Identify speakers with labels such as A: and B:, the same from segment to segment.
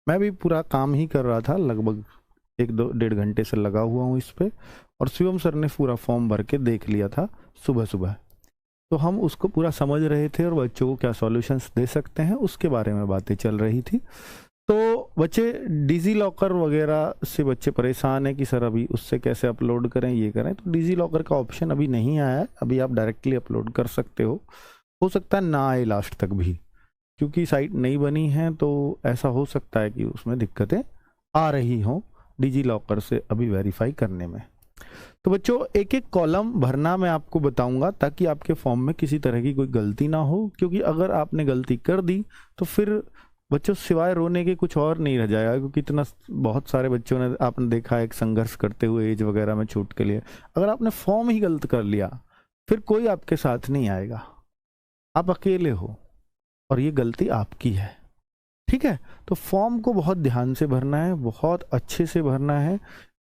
A: मैं भी पूरा काम ही कर रहा था, लगभग 1-2-1.5 घंटे से लगा हुआ हूँ इस पे। और शिवम सर ने पूरा फॉर्म भर के देख लिया था सुबह सुबह, तो हम उसको पूरा समझ रहे थे और बच्चों को क्या सॉल्यूशंस दे सकते हैं उसके बारे में बातें चल रही थी। तो बच्चे डिजी लॉकर वगैरह से बच्चे परेशान हैं कि सर अभी उससे कैसे अपलोड करें, ये करें। तो डिजी लॉकर का ऑप्शन अभी नहीं आया है, अभी आप डायरेक्टली अपलोड कर सकते हो सकता है ना आए लास्ट तक भी, क्योंकि साइट नहीं बनी है, तो ऐसा हो सकता है कि उसमें दिक्कतें आ रही हों डिजी लॉकर से अभी वेरीफाई करने में। तो बच्चों एक एक कॉलम भरना मैं आपको बताऊंगा ताकि आपके फॉर्म में किसी तरह की कोई गलती ना हो, क्योंकि अगर आपने गलती कर दी तो फिर बच्चों सिवाय रोने के कुछ और नहीं रह जाएगा। क्योंकि इतना बहुत सारे बच्चों ने आपने देखा है एक संघर्ष करते हुए एज वगैरह में छूट के लिए, अगर आपने फॉर्म ही गलत कर लिया फिर कोई आपके साथ नहीं आएगा, आप अकेले हो और ये गलती आपकी है। ठीक है, तो फॉर्म को बहुत ध्यान से भरना है, बहुत अच्छे से भरना है।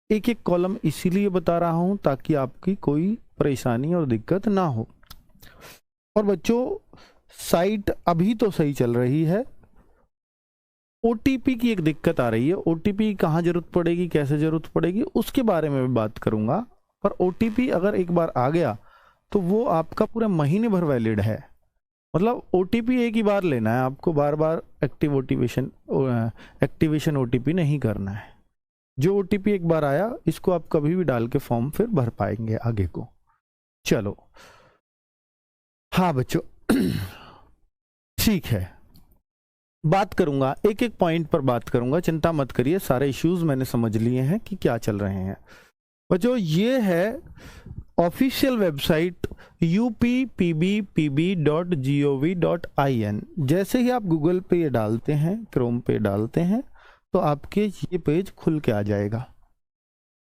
A: एक एक कॉलम इसीलिए बता रहा हूं ताकि आपकी कोई परेशानी और दिक्कत ना हो। और बच्चों साइट अभी तो सही चल रही है, ओटीपी की एक दिक्कत आ रही है। ओटीपी कहाँ जरूरत पड़ेगी, कैसे जरूरत पड़ेगी, उसके बारे में भी बात करूंगा। पर ओटीपी अगर एक बार आ गया तो वो आपका पूरे महीने भर वैलिड है। मतलब ओटीपी एक ही बार लेना है आपको, बार बार एक्टिवेशन ओटीपी नहीं करना है। जो ओटीपी एक बार आया इसको आप कभी भी डाल के फॉर्म फिर भर पाएंगे आगे को। चलो हाँ बच्चों ठीक है, बात करूंगा एक एक पॉइंट पर बात करूंगा, चिंता मत करिए, सारे इश्यूज मैंने समझ लिए हैं कि क्या चल रहे हैं। बच्चों ये है ऑफिशियल वेबसाइट uppbpb.gov.in। जैसे ही आप गूगल पे ये डालते हैं, क्रोम पे डालते हैं, तो आपके ये पेज खुल के आ जाएगा।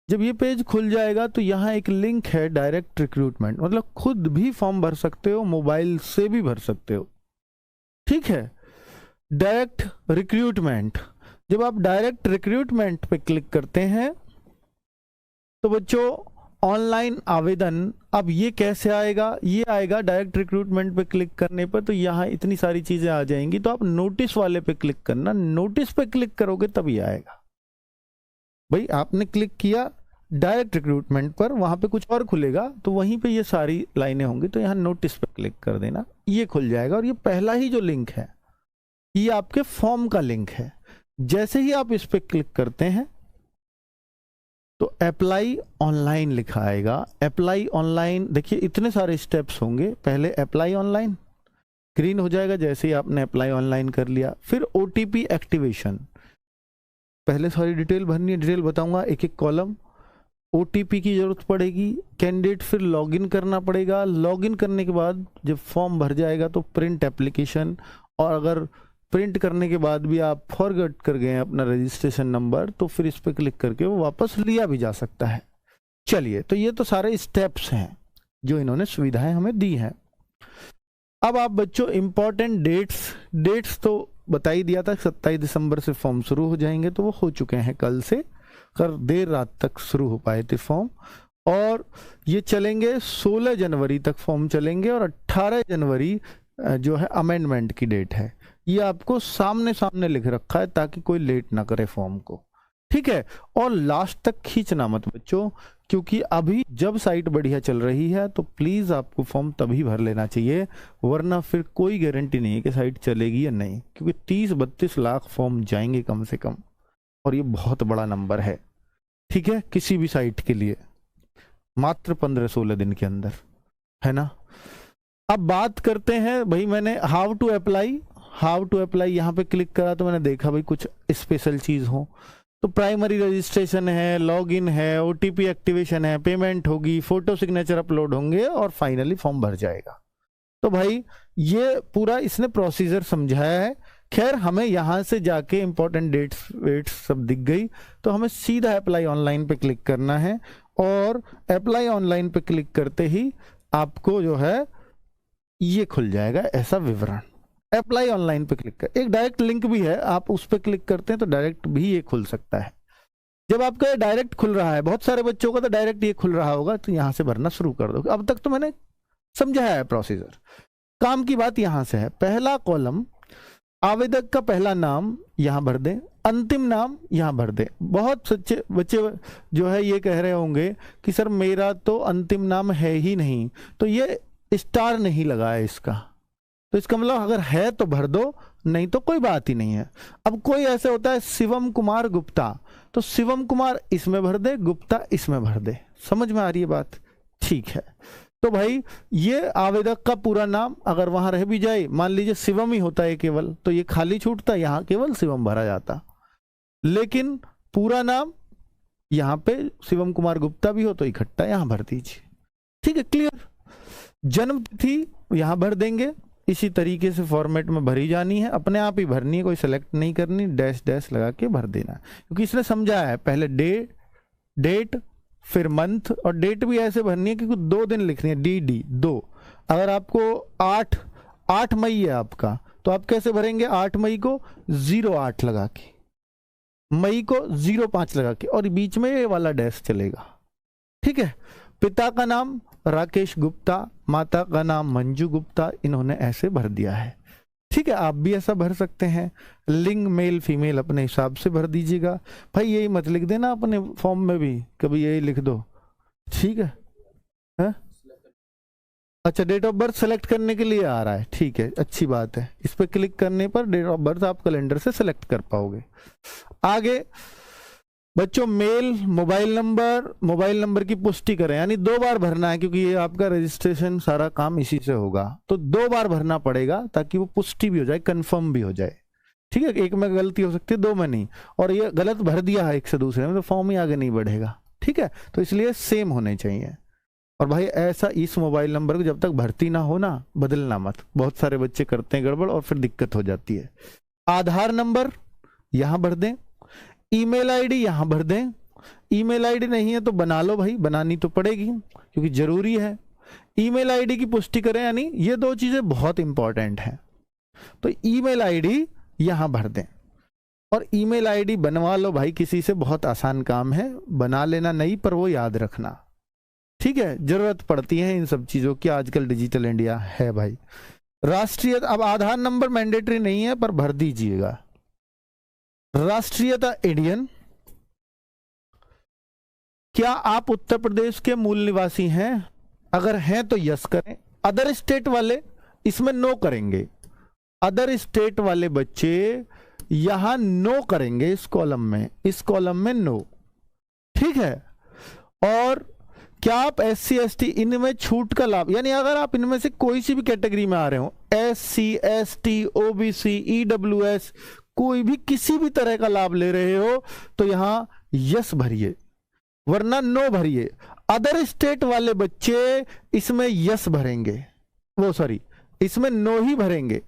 A: जब ये पेज खुल जाएगा तो यहाँ एक लिंक है डायरेक्ट रिक्रूटमेंट, मतलब खुद भी फॉर्म भर सकते हो, मोबाइल से भी भर सकते हो। ठीक है, डायरेक्ट रिक्रूटमेंट। जब आप डायरेक्ट रिक्रूटमेंट पे क्लिक करते हैं तो बच्चों ऑनलाइन आवेदन, अब ये कैसे आएगा, ये आएगा डायरेक्ट रिक्रूटमेंट पे क्लिक करने पर, तो यहाँ इतनी सारी चीजें आ जाएंगी। तो आप नोटिस वाले पे क्लिक करना, नोटिस पे क्लिक करोगे तभी आएगा। भाई आपने क्लिक किया डायरेक्ट रिक्रूटमेंट पर, वहां पे कुछ और खुलेगा तो वहीं पे ये सारी लाइनें होंगी, तो यहाँ नोटिस पे क्लिक कर देना, ये खुल जाएगा। और ये पहला ही जो लिंक है ये आपके फॉर्म का लिंक है। जैसे ही आप इस पे क्लिक करते हैं तो अप्लाई ऑनलाइन लिखा आएगा। अप्लाई ऑनलाइन, देखिए इतने सारे स्टेप्स होंगे। पहले अप्लाई ऑनलाइन ग्रीन हो जाएगा जैसे ही आपने अप्लाई ऑनलाइन कर लिया। फिर ओटीपी एक्टिवेशन, पहले सारी डिटेल भरनी है, डिटेल बताऊंगा एक एक कॉलम। ओटीपी की जरूरत पड़ेगी, कैंडिडेट फिर लॉगिन करना पड़ेगा। लॉगिन करने के बाद जब फॉर्म भर जाएगा तो प्रिंट एप्लीकेशन, और अगर प्रिंट करने के बाद भी आप फॉरगेट कर गए अपना रजिस्ट्रेशन नंबर तो फिर इस पर क्लिक करके वो वापस लिया भी जा सकता है। चलिए, तो ये तो सारे स्टेप्स हैं जो इन्होंने सुविधाएं हमें दी हैं। अब आप बच्चों इंपॉर्टेंट डेट्स तो बता ही दिया था, 27 दिसंबर से फॉर्म शुरू हो जाएंगे, तो वो हो चुके हैं कल से, कर देर रात तक शुरू हो पाए थे फॉर्म। और ये चलेंगे 16 जनवरी तक फॉर्म चलेंगे, और 18 जनवरी जो है अमेंडमेंट की डेट है। ये आपको सामने सामने लिख रखा है ताकि कोई लेट ना करे फॉर्म को। ठीक है, और लास्ट तक खींचना मत बच्चों, क्योंकि अभी जब साइट बढ़िया चल रही है तो प्लीज आपको फॉर्म तभी भर लेना चाहिए, वरना फिर कोई गारंटी नहीं है कि साइट चलेगी या नहीं, क्योंकि 30-32 लाख फॉर्म जाएंगे कम से कम, और ये बहुत बड़ा नंबर है। ठीक है, किसी भी साइट के लिए मात्र 15-16 दिन के अंदर, है ना। अब बात करते हैं भाई, मैंने हाउ टू अप्लाई यहाँ पे क्लिक करा तो मैंने देखा भाई कुछ स्पेशल चीज हो, तो प्राइमरी रजिस्ट्रेशन है, लॉगिन है, ओटीपी एक्टिवेशन है, पेमेंट होगी, फोटो सिग्नेचर अपलोड होंगे और फाइनली फॉर्म भर जाएगा। तो भाई ये पूरा इसने प्रोसीजर समझाया है। खैर हमें यहाँ से जाके इंपॉर्टेंट डेट्स वेट्स सब दिख गई, तो हमें सीधा अप्लाई ऑनलाइन पे क्लिक करना है, और अप्लाई ऑनलाइन पे क्लिक करते ही आपको जो है ये खुल जाएगा ऐसा विवरण। अप्लाई ऑनलाइन पे क्लिक कर, एक डायरेक्ट लिंक भी है, आप उस पर क्लिक करते हैं तो डायरेक्ट भी ये खुल सकता है। जब आपका डायरेक्ट खुल रहा है, बहुत सारे बच्चों का तो डायरेक्ट ये खुल रहा होगा, तो यहां से भरना शुरू कर दो। अब तक तो मैंने समझाया है प्रोसीजर। काम की बात यहां से है, पहला कॉलम आवेदक का पहला नाम यहाँ भर दें, अंतिम नाम यहाँ भर दें। बहुत सच्चे बच्चे जो है ये कह रहे होंगे कि सर मेरा तो अंतिम नाम है ही नहीं, तो ये स्टार नहीं लगा है इसका, तो इसका मतलब अगर है तो भर दो, नहीं तो कोई बात ही नहीं है। अब कोई ऐसे होता है शिवम कुमार गुप्ता, तो शिवम कुमार इसमें भर दे, गुप्ता इसमें भर दे। समझ में आ रही है बात? ठीक है। तो भाई ये आवेदक का पूरा नाम अगर वहां रह भी जाए, मान लीजिए शिवम ही होता है केवल, तो ये खाली छूटता, यहाँ केवल शिवम भरा जाता। लेकिन पूरा नाम यहाँ पे शिवम कुमार गुप्ता भी हो तो इकट्ठा यहाँ भर दीजिए। ठीक है, क्लियर। जन्म तिथि यहाँ भर देंगे, इसी तरीके से फॉर्मेट में भरी जानी है, अपने आप ही भरनी है, कोई सेलेक्ट नहीं करनी, डैश डैश लगा के भर देना है, क्योंकि इसने समझाया है पहले डेट फिर मंथ, और डेट भी ऐसे भरनी है क्योंकि 2 दिन लिखनी है, डी 2। अगर आपको 8 मई है आपका, तो आप कैसे भरेंगे? 8 मई को 08 लगा के, मई को 05 लगा के, और बीच में ये वाला डैश चलेगा। ठीक है। पिता का नाम राकेश गुप्ता, माता का नाम मंजू गुप्ता, इन्होंने ऐसे भर दिया है। ठीक है, आप भी ऐसा भर सकते हैं। लिंग मेल फीमेल अपने हिसाब से भर दीजिएगा। भाई यही मत लिख देना अपने फॉर्म में भी, कभी यही लिख दो। ठीक है? अच्छा, डेट ऑफ बर्थ सेलेक्ट करने के लिए आ रहा है, ठीक है, अच्छी बात है। इस पर क्लिक करने पर डेट ऑफ बर्थ आप कैलेंडर से सेलेक्ट कर पाओगे। आगे बच्चों, मेल मोबाइल नंबर की पुष्टि करें, यानी 2 बार भरना है, क्योंकि ये आपका रजिस्ट्रेशन सारा काम इसी से होगा, तो 2 बार भरना पड़ेगा ताकि वो पुष्टि भी हो जाए, कंफर्म भी हो जाए। ठीक है, एक में गलती हो सकती है, 2 में नहीं, और ये गलत भर दिया है एक से दूसरे में, तो फॉर्म ही आगे नहीं बढ़ेगा। ठीक है, तो इसलिए सेम होने चाहिए। और भाई ऐसा इस मोबाइल नंबर को जब तक भर्ती ना हो ना, बदलना मत। बहुत सारे बच्चे करते हैं गड़बड़ और फिर दिक्कत हो जाती है। आधार नंबर यहाँ भर दें, ईमेल आईडी यहाँ भर दें। ईमेल आईडी नहीं है तो बना लो भाई, बनानी तो पड़ेगी क्योंकि जरूरी है। ईमेल आईडी की पुष्टि करें, यानी ये 2 चीजें बहुत इंपॉर्टेंट हैं, तो ईमेल आईडी यहाँ भर दें। और ईमेल आईडी बनवा लो भाई किसी से, बहुत आसान काम है, बना लेना नहीं, पर वो याद रखना। ठीक है, जरूरत पड़ती है इन सब चीजों की, आजकल डिजिटल इंडिया है भाई। राष्ट्रीय, अब आधार नंबर मैंडेटरी नहीं है पर भर दीजिएगा। राष्ट्रीयता इंडियन। क्या आप उत्तर प्रदेश के मूल निवासी हैं? अगर हैं तो यस करें। अदर स्टेट वाले इसमें नो करेंगे। अदर स्टेट वाले बच्चे यहां नो करेंगे, इस कॉलम में नो। ठीक है। और क्या आप SC ST इनमें छूट का लाभ, यानी अगर आप इनमें से कोई सी भी कैटेगरी में आ रहे हो, SC ST OBC EWS, कोई भी किसी भी तरह का लाभ ले रहे हो, तो यहां यस भरिए, वरना नो भरिए। अदर स्टेट वाले बच्चे इसमें यस भरेंगे, वो सॉरी इसमें नो ही भरेंगे।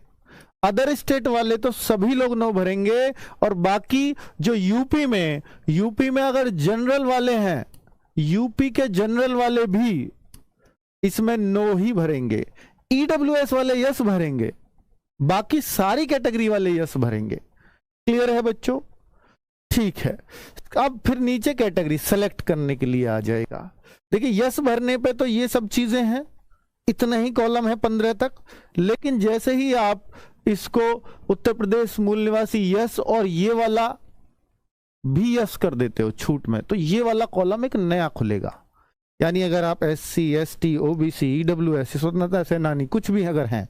A: अदर स्टेट वाले तो सभी लोग नो भरेंगे, और बाकी जो यूपी में अगर जनरल वाले हैं, यूपी के जनरल वाले भी इसमें नो ही भरेंगे। EWS वाले यस भरेंगे, बाकी सारी कैटेगरी वाले यस भरेंगे। क्लियर है बच्चों? ठीक है। अब फिर नीचे कैटेगरी सेलेक्ट करने के लिए आ जाएगा। देखिए यस भरने पे तो ये सब चीजें हैं, इतना ही कॉलम है 15 तक, लेकिन जैसे ही आप इसको उत्तर प्रदेश मूल निवासी यस और ये वाला भी यस कर देते हो छूट में, तो ये वाला कॉलम एक नया खुलेगा। यानी अगर आप SC ST OBC EWS स्वतंत्रता सेनानी कुछ भी अगर हैं,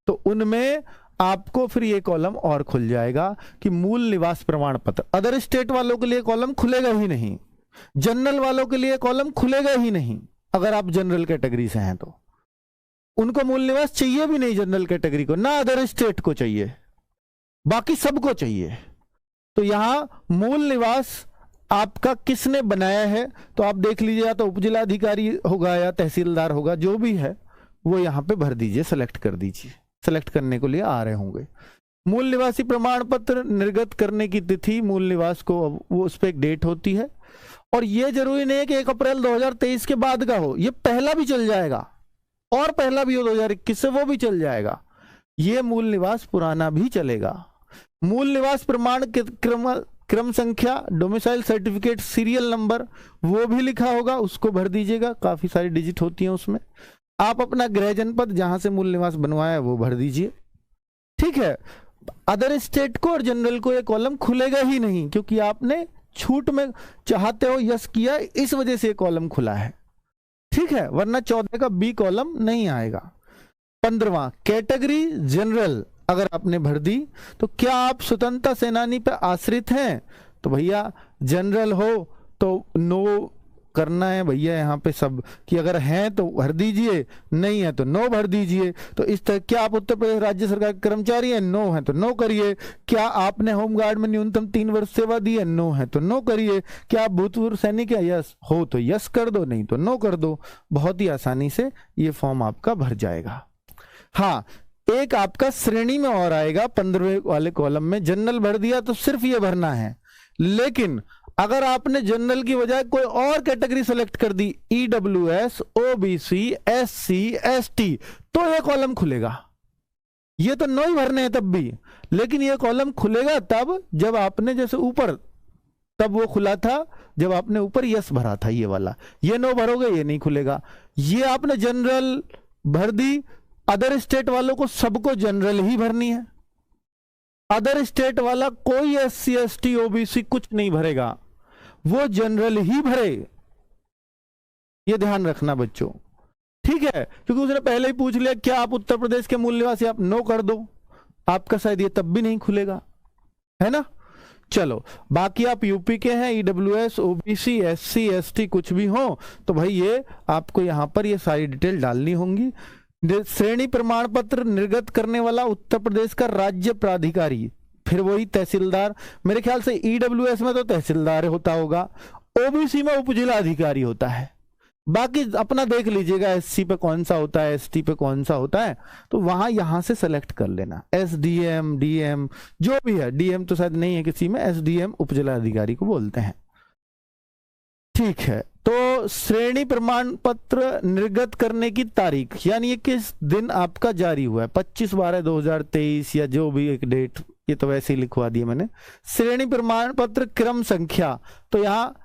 A: तो उनमें आपको फिर ये कॉलम और खुल जाएगा कि मूल निवास प्रमाण पत्र। अदर स्टेट वालों के लिए कॉलम खुलेगा ही नहीं, जनरल वालों के लिए कॉलम खुलेगा ही नहीं। अगर आप जनरल कैटेगरी से हैं तो उनको मूल निवास चाहिए भी नहीं, जनरल कैटेगरी को ना, अदर स्टेट को चाहिए, बाकी सबको चाहिए। तो यहां मूल निवास आपका किसने बनाया है, तो आप देख लीजिए, या तो उपजिलाधिकारी होगा या तहसीलदार होगा, जो भी है वो यहां पे भर दीजिए, सेलेक्ट कर दीजिए। सेलेक्ट करने के लिए आ रहे होंगे। मूल निवासी प्रमाण पत्र निर्गत करने की तिथि मूल निवास को, वो उस पर एक डेट होती है, और ये जरूरी नहीं है कि 1 अप्रैल 2023 के बाद का हो, ये पहला भी चल जाएगा, और पहला भी हो 2021 से, वो भी चल जाएगा। ये मूल निवास पुराना भी चलेगा। मूल निवास प्रमाण क्रम संख्या, डोमिसाइल सर्टिफिकेट, सीरियल नंबर, वो भी लिखा होगा, उसको भर दीजिएगा, काफी सारी डिजिट होती हैं उसमें। आप अपना गृह जनपद जहां से मूल निवास बनवाया है वो भर दीजिए। ठीक है। अदर स्टेट को और जनरल को ये कॉलम खुलेगा ही नहीं, क्योंकि आपने छूट में चाहते हो यस किया, इस वजह से ये कॉलम खुला है, ठीक है, वरना 14 का बी कॉलम नहीं आएगा। 15वां, कैटेगरी जनरल अगर आपने भर दी तो क्या आप स्वतंत्रता सेनानी पर आश्रित हैं, तो भैया जनरल हो तो नो करना है भैया यहाँ पे सब, कि अगर हैं तो भर दीजिए, नहीं है तो नो भर दीजिए। तो इस तरह, क्या आप उत्तर प्रदेश राज्य सरकार के कर्मचारी हैं, नो है तो नो करिए। क्या आपने होमगार्ड में न्यूनतम 3 वर्ष सेवा दी है, नो है तो नो करिए। क्या आप भूतपूर्व सैनिक है, यस हो तो यस कर दो, नहीं तो नो कर दो। बहुत ही आसानी से ये फॉर्म आपका भर जाएगा। हाँ, एक आपका श्रेणी में और आएगा 15वें वाले कॉलम में, जनरल भर दिया तो सिर्फ ये भरना है, लेकिन अगर आपने जनरल की बजाय कोई और कैटेगरी सेलेक्ट कर दी, ईडब्ल्यूएस, ओबीसी, एससी, एसटी, तो ये कॉलम खुलेगा। ये तो नो ही भरने हैं तब भी, लेकिन ये कॉलम खुलेगा तब जब आपने जैसे ऊपर, तब वो खुला था जब आपने ऊपर यस भरा था, ये वाला। ये नो भरोगे ये नहीं खुलेगा। ये आपने जनरल भर दी, अदर स्टेट वालों को सबको जनरल ही भरनी है। अदर स्टेट वाला कोई एससी, एसटी, ओबीसी कुछ नहीं भरेगा, वो जनरल ही भरे। ये ध्यान रखना बच्चों, ठीक है, क्योंकि उसने पहले ही पूछ लिया क्या आप उत्तर प्रदेश के मूल निवासी, आप नो कर दो, आपका शायद ये तब भी नहीं खुलेगा, है ना। चलो, बाकी आप यूपी के हैं, ईडब्ल्यूएस, ओबीसी, एससी, एसटी कुछ भी हो तो भाई ये आपको यहां पर ये सारी डिटेल डालनी होंगी। श्रेणी प्रमाण पत्र निर्गत करने वाला उत्तर प्रदेश का राज्य प्राधिकारी, फिर वही तहसीलदार, मेरे ख्याल से ईडब्ल्यूएस में तो तहसीलदार होता होगा, ओबीसी में उपजिला अधिकारी होता है, बाकी अपना देख लीजिएगा एससी पे कौन सा होता है, एसटी पे कौन सा होता है, तो वहां यहां से सेलेक्ट कर लेना। एसडीएम, डीएम जो भी है, डीएम तो शायद नहीं है किसी में, एसडीएम उपजिला अधिकारी को बोलते हैं, ठीक है। तो श्रेणी प्रमाण पत्र निर्गत करने की तारीख, यानी ये किस दिन आपका जारी हुआ है, 25/12/2023 या जो भी एक डेट, ये तो वैसे ही लिखवा दिया मैंने। श्रेणी प्रमाण पत्र क्रम संख्या, तो यहाँ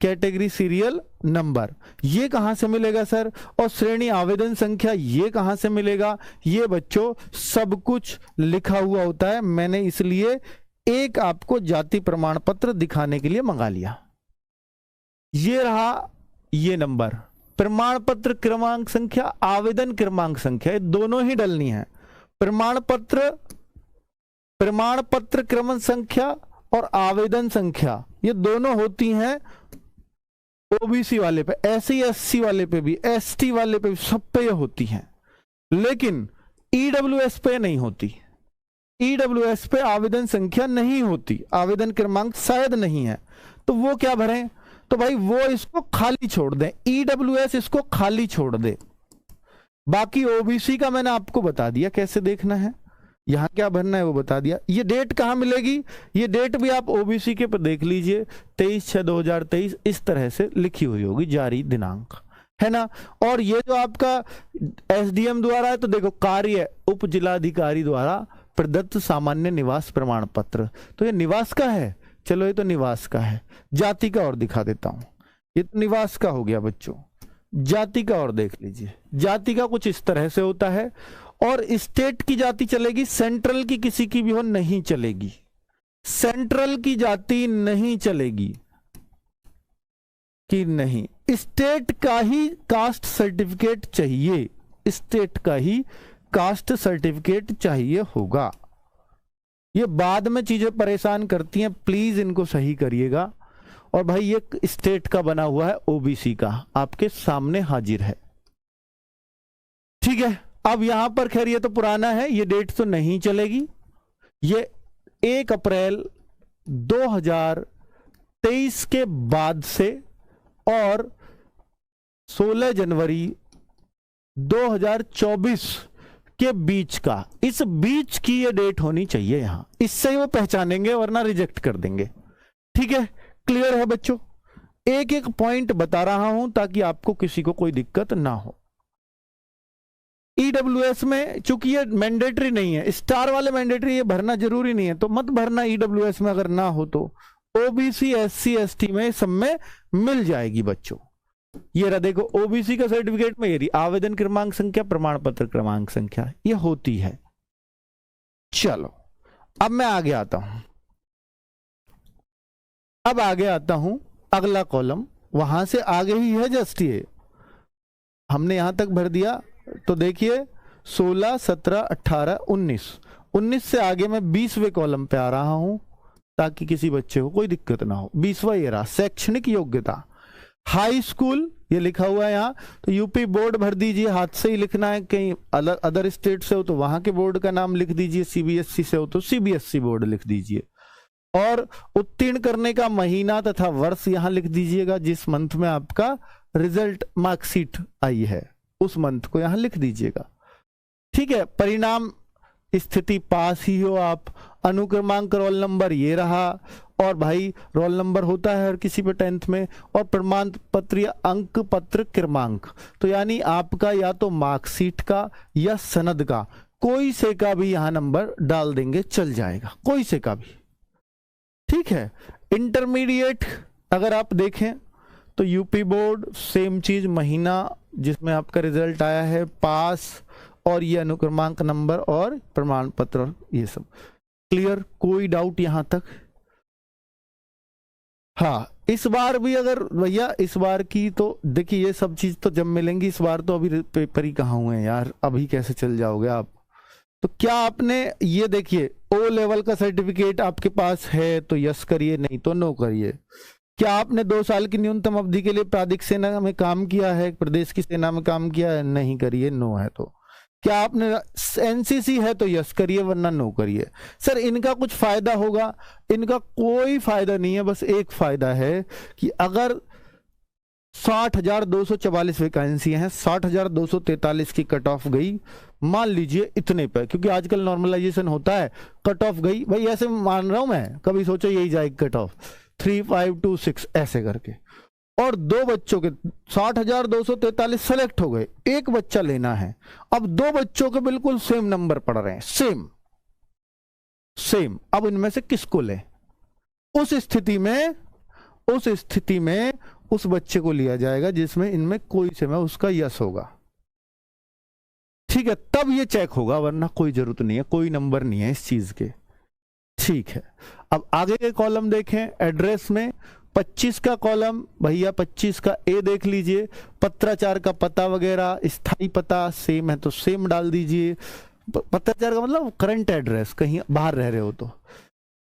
A: कैटेगरी सीरियल नंबर, ये कहां से मिलेगा सर, और श्रेणी आवेदन संख्या ये कहां से मिलेगा, ये बच्चों सब कुछ लिखा हुआ होता है। मैंने इसलिए एक आपको जाति प्रमाण पत्र दिखाने के लिए मंगा लिया। ये रहा ये नंबर, प्रमाण पत्र क्रमांक संख्या, आवेदन क्रमांक संख्या, ये दोनों ही डलनी है। प्रमाण पत्र क्रम संख्या और आवेदन संख्या ये दोनों होती हैं ओबीसी वाले पे, एससी एससी वाले पे भी, एसटी वाले पे भी, सब पे ये होती हैं, लेकिन ईडब्ल्यूएस पे नहीं होती। ईडब्ल्यूएस पे आवेदन संख्या नहीं होती, आवेदन क्रमांक शायद नहीं है, तो वो क्या भरें, तो भाई वो इसको खाली छोड़ दें, ईडब्ल्यूएस इसको खाली छोड़ दे। बाकी ओबीसी का मैंने आपको बता दिया कैसे देखना है, यहां क्या भरना है वो बता दिया। ये डेट कहां मिलेगी, ये डेट भी आप ओबीसी के पर देख लीजिए, 23/6/2023 इस तरह से लिखी हुई होगी, जारी दिनांक, है ना। और ये जो आपका एसडीएम द्वारा है, तो देखो कार्य उप जिलाधिकारी द्वारा प्रदत्त सामान्य निवास प्रमाण पत्र, तो ये निवास का है, चलो ये तो निवास का है। जाति का और दिखा देता हूं, ये तो निवास का हो गया बच्चों, जाति का और देख लीजिए। जाति का कुछ इस तरह से होता है, और स्टेट की जाति चलेगी, सेंट्रल की किसी की भी हो नहीं चलेगी, सेंट्रल की जाति नहीं चलेगी कि नहीं, स्टेट का ही कास्ट सर्टिफिकेट चाहिए, स्टेट का ही कास्ट सर्टिफिकेट चाहिए होगा। ये बाद में चीजें परेशान करती हैं, प्लीज इनको सही करिएगा। और भाई ये स्टेट का बना हुआ है, ओबीसी का आपके सामने हाजिर है, ठीक है। अब यहां पर खैर ये तो पुराना है, ये डेट तो नहीं चलेगी, ये 1 अप्रैल 2023 के बाद से और 16 जनवरी 2024 के बीच का, इस बीच की ये डेट होनी चाहिए यहां, इससे ही वो पहचानेंगे, वरना रिजेक्ट कर देंगे, ठीक है। क्लियर है बच्चों, एक एक पॉइंट बता रहा हूं ताकि आपको किसी को कोई दिक्कत ना हो। ईडब्ल्यूएस में चूंकि ये मैंडेटरी नहीं है, स्टार वाले मैंडेटरी, ये भरना जरूरी नहीं है, तो मत भरना ईडब्ल्यूएस में, अगर ना हो तो ओबीसी, एससी, एसटी में सब में मिल जाएगी बच्चों। ये रहा देखो, ओबीसी का सर्टिफिकेट में ये आवेदन क्रमांक संख्या, प्रमाण पत्र क्रमांक संख्या ये होती है। चलो अब मैं आगे आता हूं, अब आगे आता हूं, अगला कॉलम वहां से आगे ही है, जस्ट ये हमने यहां तक भर दिया। तो देखिए 16, 17, 18, 19, 19 से आगे मैं 20वें कॉलम पे आ रहा हूं ताकि किसी बच्चे को कोई दिक्कत ना हो। 20वां ये रहा, शैक्षणिक योग्यता, हाई स्कूल ये लिखा हुआ है यहाँ, तो यूपी बोर्ड भर दीजिए, हाथ से ही लिखना है। कहीं अदर स्टेट से हो तो वहां के बोर्ड का नाम लिख दीजिए, सीबीएसई से हो तो सीबीएसई बोर्ड लिख दीजिए, और उत्तीर्ण करने का महीना तथा वर्ष यहां लिख दीजिएगा। जिस मंथ में आपका रिजल्ट मार्कशीट आई है उस मंथ को यहां लिख दीजिएगा। ठीक है, परिणाम स्थिति पास ही हो आप। अनुक्रमांक रोल नंबर ये रहा, और भाई रोल नंबर होता है हर किसी पे 10th में, और प्रमाण पत्र या अंक पत्र क्रमांक, तो यानी आपका या तो मार्कशीट का या सनद का कोई से का भी यहां नंबर डाल देंगे, चल जाएगा, कोई से का भी। ठीक है, इंटरमीडिएट अगर आप देखें तो यूपी बोर्ड सेम चीज, महीना जिसमें आपका रिजल्ट आया है, पास, और ये अनुक्रमांक नंबर और प्रमाण पत्र, ये सब क्लियर, कोई डाउट यहां तक? हाँ, इस बार भी अगर भैया इस बार की तो देखिए ये सब चीज तो जब मिलेंगी, इस बार तो अभी पेपर ही कहाँ हुए हैं यार, अभी कैसे चल जाओगे आप? तो क्या आपने ये देखिए ओ लेवल का सर्टिफिकेट आपके पास है तो यस करिए, नहीं तो नो करिए। क्या आपने 2 साल की न्यूनतम अवधि के लिए प्रादेशिक सेना में काम किया है, प्रदेश की सेना में काम किया है, नहीं करिए, नो है तो। क्या आपने एनसीसी है तो यस करिए, वरना नो करिए। सर इनका कुछ फायदा होगा? इनका कोई फायदा नहीं है, बस एक फायदा है कि अगर 60,244 वैकेंसी हैं, 60,243 की कट ऑफ गई, मान लीजिए इतने पे, क्योंकि आजकल नॉर्मलाइजेशन होता है, कट ऑफ गई भाई, ऐसे मान रहा हूं मैं, कभी सोचो यही जाएगी कट ऑफ 3526 ऐसे करके, और 2 बच्चों के 60,243 सेलेक्ट हो गए, एक बच्चा लेना है, अब 2 बच्चों के बिल्कुल सेम नंबर पड़ रहे हैं, सेम सेम, अब इनमें से किसको ले? उस स्थिति में उस बच्चे को लिया जाएगा जिसमें इनमें कोई से में उसका यस होगा। ठीक है, तब ये चेक होगा, वरना कोई जरूरत नहीं है, कोई नंबर नहीं है इस चीज के। ठीक है, अब आगे के कॉलम देखें। एड्रेस में 25 का कॉलम, भैया 25 का ए देख लीजिए, पत्राचार का पता वगैरह, स्थायी पता सेम है तो सेम डाल दीजिए। पत्राचार का मतलब करंट एड्रेस, कहीं बाहर रह रहे हो तो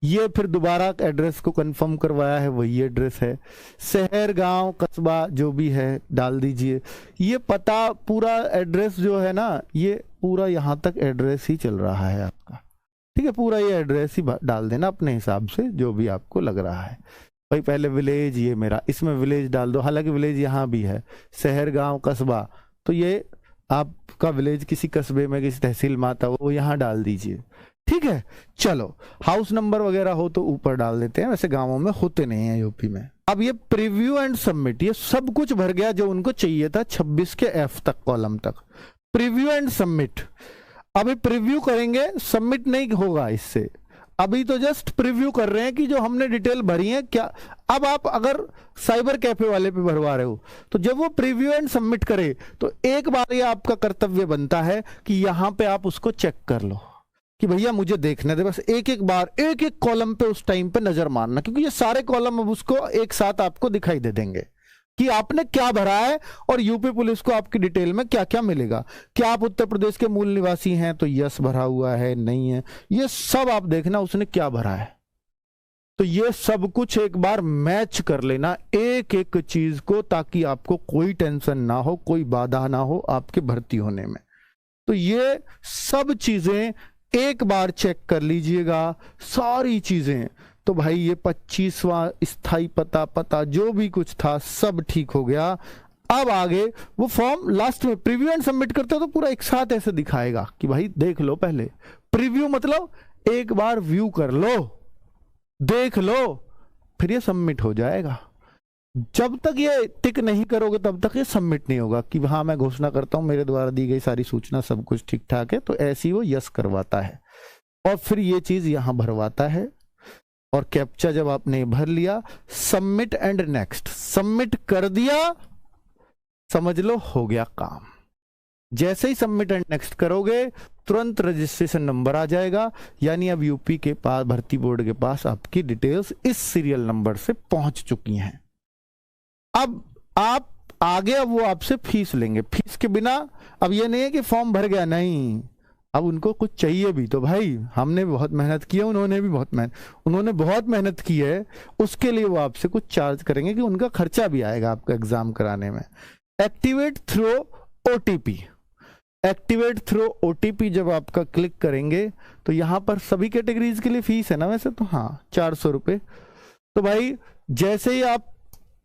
A: ये फिर दोबारा एड्रेस को कंफर्म करवाया है, वही एड्रेस है। शहर, गांव, कस्बा जो भी है डाल दीजिए। ये पता पूरा एड्रेस जो है ना, ये पूरा यहाँ तक एड्रेस ही चल रहा है आपका। ठीक है, पूरा ये एड्रेस ही डाल देना अपने हिसाब से, जो भी आपको लग रहा है। भाई पहले विलेज, ये मेरा, इसमें विलेज डाल दो, हालांकि विलेज यहाँ भी है, शहर, गांव, कस्बा, तो ये आपका विलेज किसी कस्बे में किसी तहसील में आता, वो यहाँ डाल दीजिए। ठीक है, चलो हाउस नंबर वगैरह हो तो ऊपर डाल देते हैं, वैसे गांवों में होते नहीं है यूपी में। अब ये प्रीव्यू एंड सबमिट, ये सब कुछ भर गया जो उनको चाहिए था 26 के एफ तक कॉलम तक। प्रीव्यू एंड सबमिट, अभी प्रीव्यू करेंगे, सबमिट नहीं होगा इससे, अभी तो जस्ट प्रीव्यू कर रहे हैं कि जो हमने डिटेल भरी है क्या। अब आप अगर साइबर कैफे वाले पे भरवा रहे हो तो जब वो प्रीव्यू एंड सबमिट करे तो एक बार ये आपका कर्तव्य बनता है कि यहां पे आप उसको चेक कर लो कि भैया मुझे देखने दे, बस एक एक बार एक एक कॉलम पे उस टाइम पे नजर मारना, क्योंकि ये सारे कॉलम अब उसको एक साथ आपको दिखाई दे देंगे कि आपने क्या भरा है और यूपी पुलिस को आपकी डिटेल में क्या क्या मिलेगा। क्या आप उत्तर प्रदेश के मूल निवासी हैं तो यस भरा हुआ है, नहीं है, ये सब आप देखना उसने क्या भरा है। तो ये सब कुछ एक बार मैच कर लेना एक एक चीज को, ताकि आपको कोई टेंशन ना हो, कोई बाधा ना हो आपके भर्ती होने में। तो ये सब चीजें एक बार चेक कर लीजिएगा, सारी चीजें। तो भाई ये 25वां स्थायी पता जो भी कुछ था सब ठीक हो गया। अब आगे वो फॉर्म लास्ट में प्रीव्यू एंड सबमिट करते हो तो पूरा एक साथ ऐसे दिखाएगा कि भाई देख लो, पहले प्रीव्यू मतलब एक बार व्यू कर लो, देख लो, फिर ये सबमिट हो जाएगा। जब तक ये टिक नहीं करोगे तब तक ये सबमिट नहीं होगा कि हाँ मैं घोषणा करता हूं मेरे द्वारा दी गई सारी सूचना सब कुछ ठीक ठाक है, तो ऐसी वो यस करवाता है और फिर ये चीज यहां भरवाता है। और कैप्चा जब आपने भर लिया, सबमिट एंड नेक्स्ट, सबमिट कर दिया, समझ लो हो गया काम। जैसे ही सबमिट एंड नेक्स्ट करोगे तुरंत रजिस्ट्रेशन नंबर आ जाएगा, यानी अब यूपी के पास, भर्ती बोर्ड के पास आपकी डिटेल्स इस सीरियल नंबर से पहुंच चुकी हैं। अब आप आगे, अब वो आपसे फीस लेंगे, फीस के बिना अब ये नहीं है कि फॉर्म भर गया, नहीं, अब उनको कुछ चाहिए भी तो भाई, हमने बहुत मेहनत की है, उन्होंने बहुत मेहनत की है, उसके लिए वो आपसे कुछ चार्ज करेंगे कि उनका खर्चा भी आएगा आपका एग्जाम कराने में। Activate through OTP, activate through OTP जब आपका क्लिक करेंगे तो यहां पर सभी कैटेगरीज के लिए फीस है ना वैसे तो, हाँ 400 रुपये। तो भाई जैसे ही आप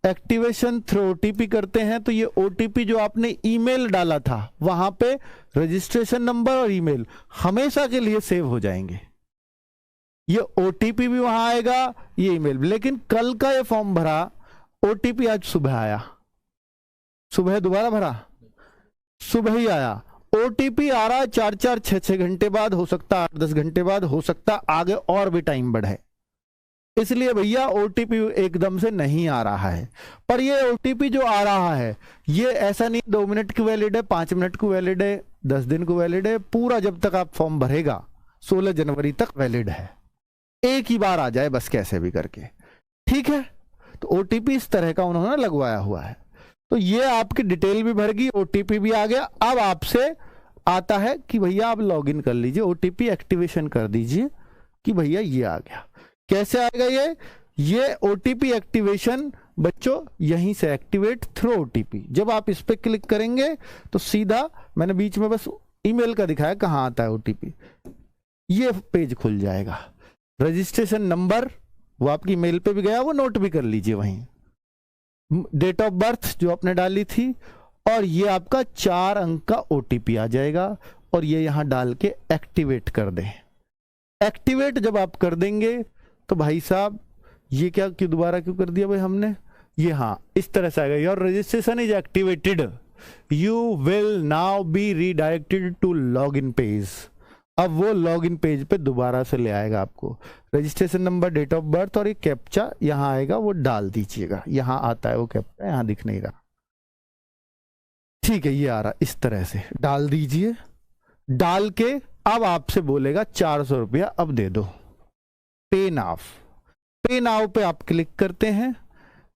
A: एक्टिवेशन थ्रू ओटीपी करते हैं तो ये ओटीपी जो आपने ईमेल डाला था वहां पे रजिस्ट्रेशन नंबर और ईमेल हमेशा के लिए सेव हो जाएंगे। ये ओटीपी भी वहां आएगा, ये ईमेल भी। लेकिन कल का ये फॉर्म भरा, ओटीपी आज सुबह आया, सुबह दोबारा भरा, सुबह ही आया, ओटीपी आ रहा है 4-4, 6-6 घंटे बाद, हो सकता 8-10 घंटे बाद, हो सकता आगे और भी टाइम बढ़े। इसलिए भैया ओटीपी एकदम से नहीं आ रहा है। पर ये ओटीपी जो आ रहा है ये ऐसा नहीं 2 मिनट की वैलिड है, 5 मिनट की वैलिड है, 10 दिन की वैलिड है, पूरा जब तक आप फॉर्म भरेगा 16 जनवरी तक वैलिड है। एक ही बार आ जाए बस कैसे भी करके, ठीक है। तो ओटीपी इस तरह का उन्होंने लगवाया हुआ है। तो ये आपकी डिटेल भी भर गई, ओटीपी भी आ गया। अब आपसे आता है कि भैया आप लॉग इन कर लीजिए, ओटीपी एक्टिवेशन कर दीजिए कि भैया ये आ गया। कैसे आएगा ये ओटीपी एक्टिवेशन बच्चों यहीं से, एक्टिवेट थ्रू ओटीपी। जब आप इस पे क्लिक करेंगे तो सीधा, मैंने बीच में बस ईमेल का दिखाया कहां आता है ओटीपी, ये पेज खुल जाएगा। रजिस्ट्रेशन नंबर वो आपकी मेल पे भी गया, वो नोट भी कर लीजिए वहीं, डेट ऑफ बर्थ जो आपने डाली थी, और ये आपका 4 अंक का ओटीपी आ जाएगा, और ये यहां डाल के एक्टिवेट कर दें। एक्टिवेट जब आप कर देंगे तो भाई साहब ये क्या, क्यों दोबारा क्यों कर दिया भाई हमने, ये हाँ इस तरह से आएगा, your registration is activated, you will now be redirected to log in page. अब वो लॉग इन पेज पे दोबारा से ले आएगा आपको, registration number, date of birth और एक कैप्चा यहां आएगा, वो डाल दीजिएगा। यहां आता है वो कैप्चा, यहां दिख नहीं रहा, ठीक है, ये आ रहा, इस तरह से डाल दीजिए। डाल के अब आपसे बोलेगा 400 रुपया अब दे दो, पे नाउ। पे नाउ पे आप क्लिक करते हैं।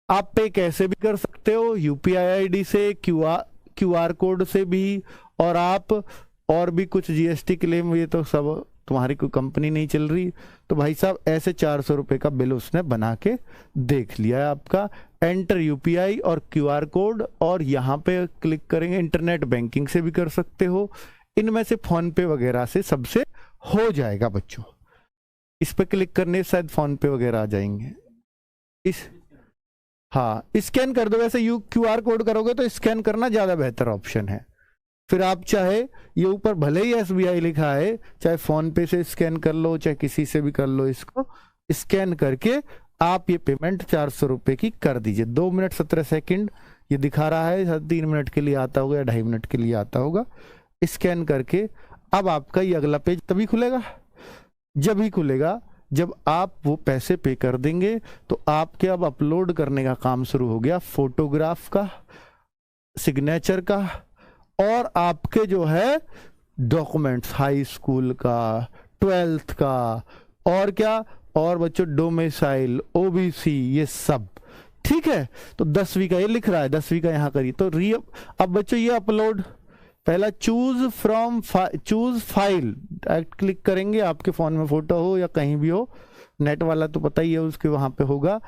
A: आप पे कैसे भी कर सकते हो, यूपीआई आईडी से, क्यूआर कोड से भी, और आप और भी कुछ जीएसटी क्लेम, ये तो सब तुम्हारी कोई कंपनी नहीं चल रही, तो भाई साहब ऐसे 400 रुपए का बिल उसने बना के देख लिया है आपका। एंटर यूपीआई और क्यूआर कोड, और यहाँ पे क्लिक करेंगे। इंटरनेट बैंकिंग से भी कर सकते हो, इनमें से फोन पे वगैरह से सबसे हो जाएगा बच्चों। इस पे क्लिक करने से शायद फोन पे वगैरह आ जाएंगे। हाँ स्कैन कर दो, वैसे क्यूआर कोड करोगे तो स्कैन करना ज्यादा बेहतर ऑप्शन है। फिर आप चाहे ये ऊपर भले ही एसबीआई लिखा है, चाहे फोन पे से स्कैन कर लो, चाहे किसी से भी कर लो, इसको स्कैन करके आप ये पेमेंट 400 रुपए की कर दीजिए। 2 मिनट 17 सेकंड ये दिखा रहा है, 3 मिनट के लिए आता होगा या 2.5 मिनट के लिए आता होगा। स्कैन करके अब आपका ये अगला पेज तभी खुलेगा, जब ही खुलेगा जब आप वो पैसे पे कर देंगे। तो आपके अब अपलोड करने का काम शुरू हो गया, फोटोग्राफ का, सिग्नेचर का, और आपके जो है डॉक्यूमेंट्स, हाई स्कूल का, 12th का, और क्या, और बच्चों डोमिसाइल, ओबीसी, ये सब, ठीक है। तो 10वीं का ये लिख रहा है, 10वीं का यहाँ करिए। तो अब बच्चों ये अपलोड, पहला चूज फाइल क्लिक करेंगे, आपके फोन में फोटो हो या कहीं भी हो, नेट वाला तो पता ही है उसके वहां पे होगा,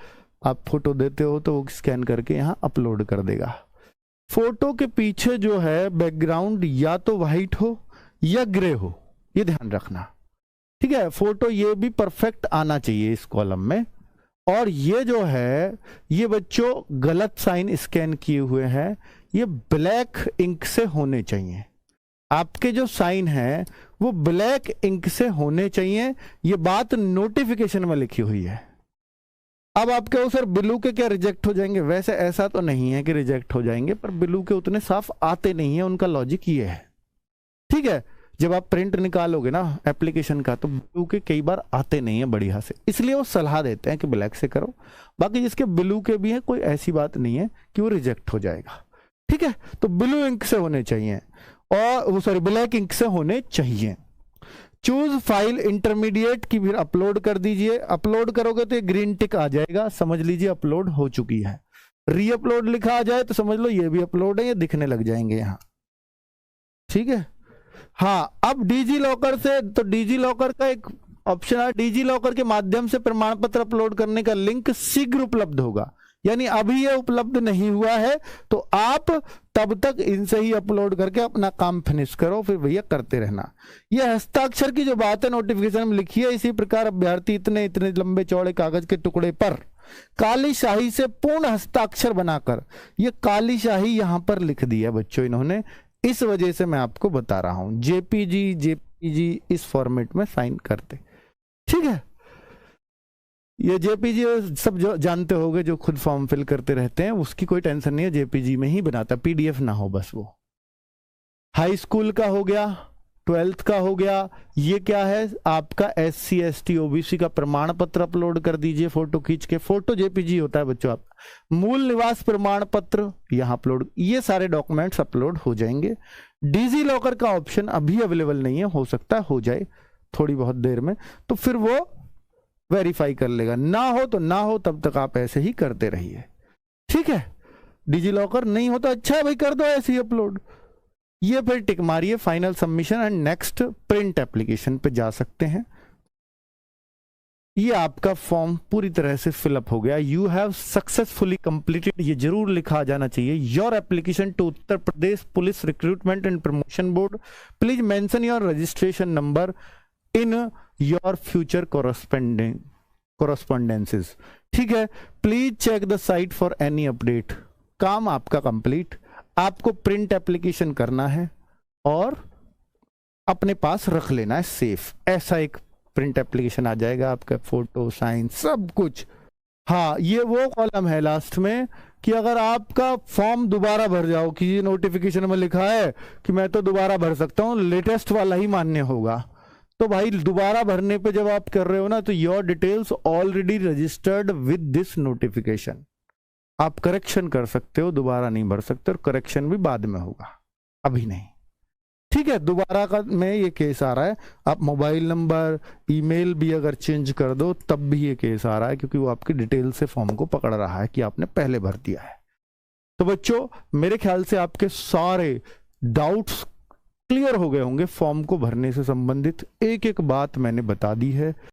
A: आप फोटो देते हो तो वो स्कैन करके यहाँ अपलोड कर देगा। फोटो के पीछे जो है बैकग्राउंड या तो व्हाइट हो या ग्रे हो, ये ध्यान रखना, ठीक है। फोटो ये भी परफेक्ट आना चाहिए इस कॉलम में। और ये जो है ये बच्चों गलत साइन स्कैन किए हुए हैं, ये ब्लैक इंक से होने चाहिए। आपके जो साइन है वो ब्लैक इंक से होने चाहिए, ये बात नोटिफिकेशन में लिखी हुई है। अब आप कहो सर ब्लू के क्या रिजेक्ट हो जाएंगे, वैसे ऐसा तो नहीं है कि रिजेक्ट हो जाएंगे, पर ब्लू के उतने साफ आते नहीं है, उनका लॉजिक ये है, ठीक है। जब आप प्रिंट निकालोगे ना एप्लीकेशन का तो ब्लू के कई बार आते नहीं है बढ़िया से, इसलिए वो सलाह देते हैं कि ब्लैक से करो। बाकी जिसके ब्लू के भी है कोई ऐसी बात नहीं है कि वो रिजेक्ट हो जाएगा, ठीक है। तो ब्लू इंक से होने चाहिए। और वो सॉरी ब्लैक इंक से होने चाहिए। चूज फाइल इंटरमीडिएट की फिर अपलोड कर दीजिए। अपलोड करोगे तो ये ग्रीन टिक आ जाएगा, समझ लीजिए अपलोड हो चुकी है। री अपलोड लिखा आ जाए तो समझ लो ये भी अपलोड है, ये दिखने लग जाएंगे यहां। ठीक है। हाँ, अब डिजी लॉकर से, तो डिजी लॉकर का एक ऑप्शन है, डिजी लॉकर के माध्यम से प्रमाण पत्र अपलोड करने का लिंक शीघ्र उपलब्ध होगा, यानी अभी ये उपलब्ध नहीं हुआ है तो आप तब तक इनसे ही अपलोड करके अपना काम फिनिश करो, फिर भैया करते रहना। ये हस्ताक्षर की जो बात है नोटिफिकेशन में लिखी है, इसी प्रकार अभ्यर्थी इतने इतने लंबे चौड़े कागज के टुकड़े पर काली शाही से पूर्ण हस्ताक्षर बनाकर, ये काली शाही यहां पर लिख दिया बच्चों इन्होंने, इस वजह से मैं आपको बता रहा हूं, जेपीजी इस फॉर्मेट में साइन करते। ठीक है, ये जेपीजी सब जो जानते होंगे, जो खुद फॉर्म फिल करते रहते हैं, उसकी कोई टेंशन नहीं है, जेपीजी में ही बनाता, पीडीएफ ना हो बस। वो हाई स्कूल का हो गया, 12th का हो गया, ये क्या है आपका SC ST OBC का प्रमाण पत्र अपलोड कर दीजिए फोटो खींच के, फोटो जेपीजी होता है बच्चों। आप मूल निवास प्रमाण पत्र यहां अपलोड, ये सारे डॉक्यूमेंट्स अपलोड हो जाएंगे। डिजी लॉकर का ऑप्शन अभी अवेलेबल नहीं है, हो सकता है हो जाए थोड़ी बहुत देर में, तो फिर वो वेरीफाई कर लेगा, ना हो तो ना हो, तब तक आप ऐसे ही करते रहिए। ठीक है, डिजी लॉकर नहीं हो तो अच्छा है भाई, कर दो ऐसे ही अपलोड। ये फिर टिक मारिए, final submission and next print application पे जा सकते हैं। ये आपका फॉर्म पूरी तरह से फिलअप हो गया, यू हैव सक्सेसफुली कंप्लीटेड, ये जरूर लिखा जाना चाहिए, your application to Uttar Pradesh police recruitment and promotion board, please mention your registration number in your future correspondences। ठीक है, please check the site for any update. काम आपका कंप्लीट, आपको प्रिंट एप्लीकेशन करना है और अपने पास रख लेना है सेफ, ऐसा एक प्रिंट एप्लीकेशन आ जाएगा आपका, फोटो साइन सब कुछ। हाँ, ये वो कॉलम है लास्ट में कि अगर आपका फॉर्म दोबारा भर जाओ, कि ये नोटिफिकेशन में लिखा है कि मैं तो दोबारा भर सकता हूं, लेटेस्ट वाला ही मान्य होगा, तो भाई दोबारा भरने पे जब आप कर रहे हो ना, तो your details already registered with this notification, आप करेक्शन कर सकते हो, दोबारा नहीं भर सकते, और करेक्शन भी बाद में होगा, अभी नहीं। ठीक है, दोबारा का में ये केस आ रहा है, आप मोबाइल नंबर ईमेल भी अगर चेंज कर दो तब भी ये केस आ रहा है, क्योंकि वो आपकी डिटेल से फॉर्म को पकड़ रहा है कि आपने पहले भर दिया है। तो बच्चों मेरे ख्याल से आपके सारे डाउट्स क्लियर हो गए होंगे, फॉर्म को भरने से संबंधित एक एक बात मैंने बता दी है।